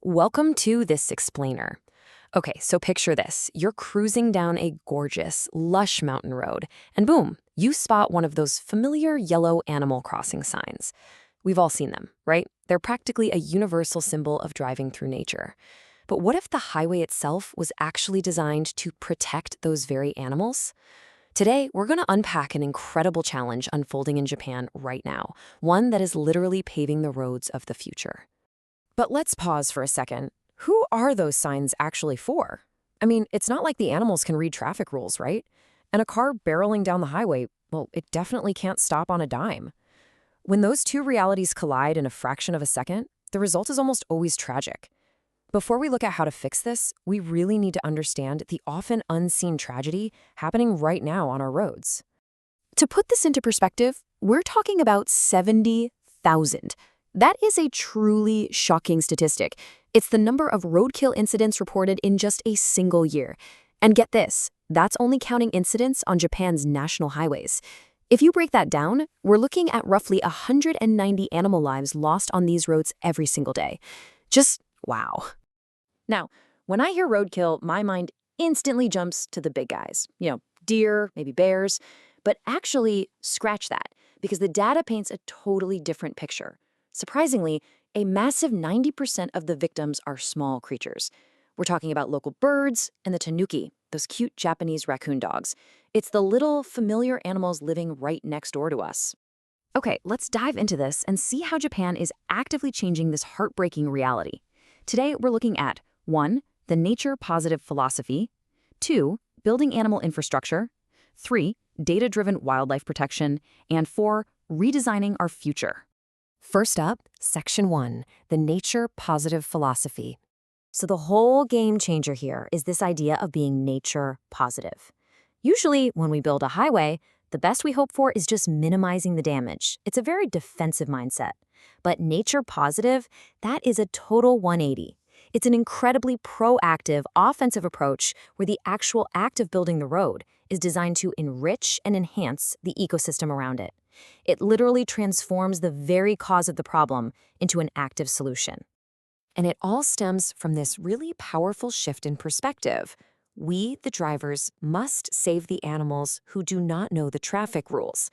Welcome to this explainer. Okay, so picture this. You're cruising down a gorgeous, lush mountain road, and boom, you spot one of those familiar yellow Animal Crossing signs. We've all seen them, right? They're practically a universal symbol of driving through nature. But what if the highway itself was actually designed to protect those very animals? Today, we're going to unpack an incredible challenge unfolding in Japan right now, one that is literally paving the roads of the future. But let's pause for a second. Who are those signs actually for? I mean, it's not like the animals can read traffic rules, right? And a car barreling down the highway, well, it definitely can't stop on a dime. When those two realities collide in a fraction of a second, the result is almost always tragic. Before we look at how to fix this, we really need to understand the often unseen tragedy happening right now on our roads. To put this into perspective, we're talking about 70,000. That is a truly shocking statistic. It's the number of roadkill incidents reported in just a single year. And get this, that's only counting incidents on Japan's national highways. If you break that down, we're looking at roughly 190 animal lives lost on these roads every single day. Just wow. Now, when I hear roadkill, my mind instantly jumps to the big guys. Deer, maybe bears. But actually, scratch that, because the data paints a totally different picture. Surprisingly, a massive 90% of the victims are small creatures. We're talking about local birds and the tanuki, those cute Japanese raccoon dogs. It's the little, familiar animals living right next door to us. Okay, let's dive into this and see how Japan is actively changing this heartbreaking reality. Today, we're looking at 1. The nature-positive philosophy, 2. Building animal infrastructure, 3. Data-driven wildlife protection, and 4. Redesigning our future. First up, Section 1, the nature-positive philosophy. So the whole game changer here is this idea of being nature-positive. Usually, when we build a highway, the best we hope for is just minimizing the damage. It's a very defensive mindset. But nature-positive, that is a total 180. It's an incredibly proactive, offensive approach where the actual act of building the road is designed to enrich and enhance the ecosystem around it. It literally transforms the very cause of the problem into an active solution. And it all stems from this really powerful shift in perspective. We, the drivers, must save the animals who do not know the traffic rules.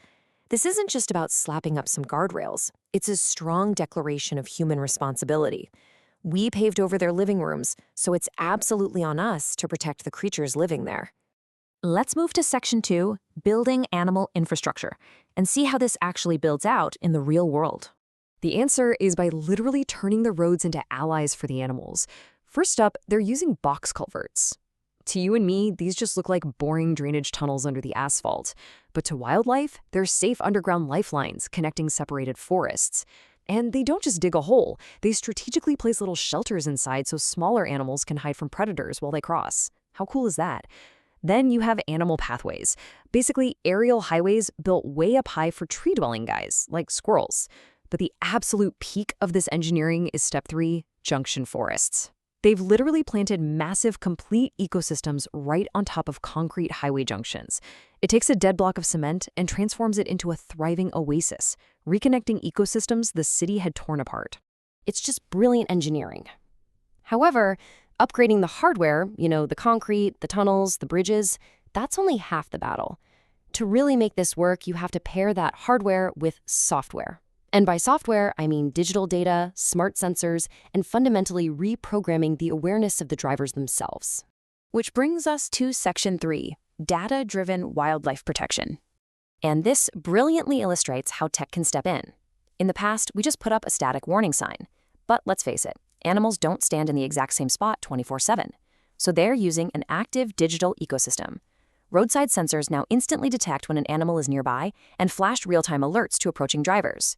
This isn't just about slapping up some guardrails. It's a strong declaration of human responsibility. We paved over their living rooms, so it's absolutely on us to protect the creatures living there. Let's move to Section 2, building animal infrastructure, and see how this actually builds out in the real world. The answer is by literally turning the roads into allies for the animals. First up, they're using box culverts. To you and me, these just look like boring drainage tunnels under the asphalt. But to wildlife, they're safe underground lifelines connecting separated forests. And they don't just dig a hole, they strategically place little shelters inside so smaller animals can hide from predators while they cross. How cool is that? Then you have animal pathways, basically aerial highways built way up high for tree-dwelling guys, like squirrels. But the absolute peak of this engineering is step 3, junction forests. They've literally planted massive, complete ecosystems right on top of concrete highway junctions. It takes a dead block of cement and transforms it into a thriving oasis, reconnecting ecosystems the city had torn apart. It's just brilliant engineering. However, upgrading the hardware, the concrete, the tunnels, the bridges, that's only half the battle. To really make this work, you have to pair that hardware with software. And by software, I mean digital data, smart sensors, and fundamentally reprogramming the awareness of the drivers themselves. Which brings us to Section 3, data-driven wildlife protection. And this brilliantly illustrates how tech can step in. In the past, we just put up a static warning sign. But let's face it, animals don't stand in the exact same spot 24/7. So they're using an active digital ecosystem. Roadside sensors now instantly detect when an animal is nearby and flash real-time alerts to approaching drivers.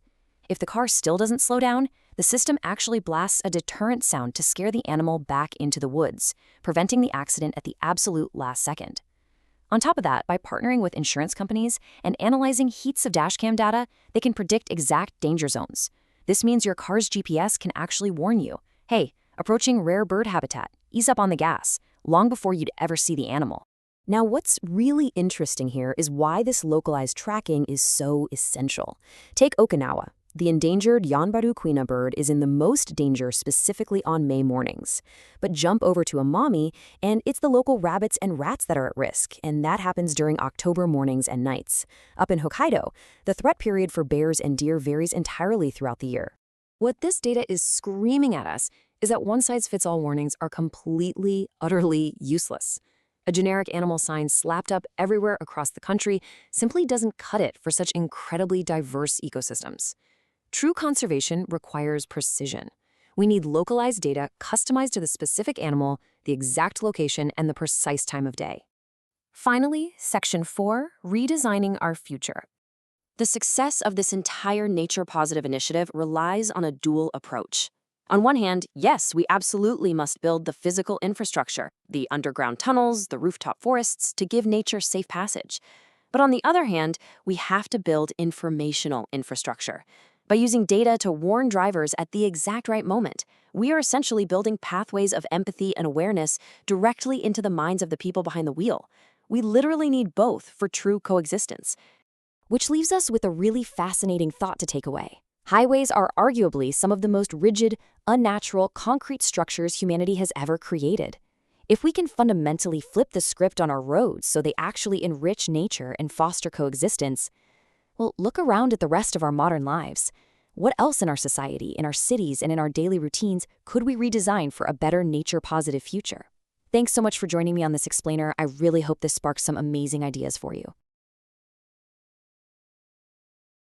If the car still doesn't slow down, the system actually blasts a deterrent sound to scare the animal back into the woods, preventing the accident at the absolute last second. On top of that, by partnering with insurance companies and analyzing heaps of dashcam data, they can predict exact danger zones. This means your car's GPS can actually warn you, hey, approaching rare bird habitat, ease up on the gas, long before you'd ever see the animal. Now, what's really interesting here is why this localized tracking is so essential. Take Okinawa. The endangered Yanbaru quina bird is in the most danger specifically on May mornings. But jump over to Amami, and it's the local rabbits and rats that are at risk, and that happens during October mornings and nights. Up in Hokkaido, the threat period for bears and deer varies entirely throughout the year. What this data is screaming at us is that one-size-fits-all warnings are completely, utterly useless. A generic animal sign slapped up everywhere across the country simply doesn't cut it for such incredibly diverse ecosystems. True conservation requires precision. We need localized data customized to the specific animal, the exact location, and the precise time of day. Finally, Section 4, Redesigning Our Future. The success of this entire nature-positive initiative relies on a dual approach. On one hand, yes, we absolutely must build the physical infrastructure, the underground tunnels, the rooftop forests, to give nature safe passage. But on the other hand, we have to build informational infrastructure. By using data to warn drivers at the exact right moment, we are essentially building pathways of empathy and awareness directly into the minds of the people behind the wheel. We literally need both for true coexistence. Which leaves us with a really fascinating thought to take away. Highways are arguably some of the most rigid, unnatural, concrete structures humanity has ever created. If we can fundamentally flip the script on our roads so they actually enrich nature and foster coexistence, well, look around at the rest of our modern lives. What else in our society, in our cities, and in our daily routines could we redesign for a better nature-positive future? Thanks so much for joining me on this explainer. I really hope this sparks some amazing ideas for you.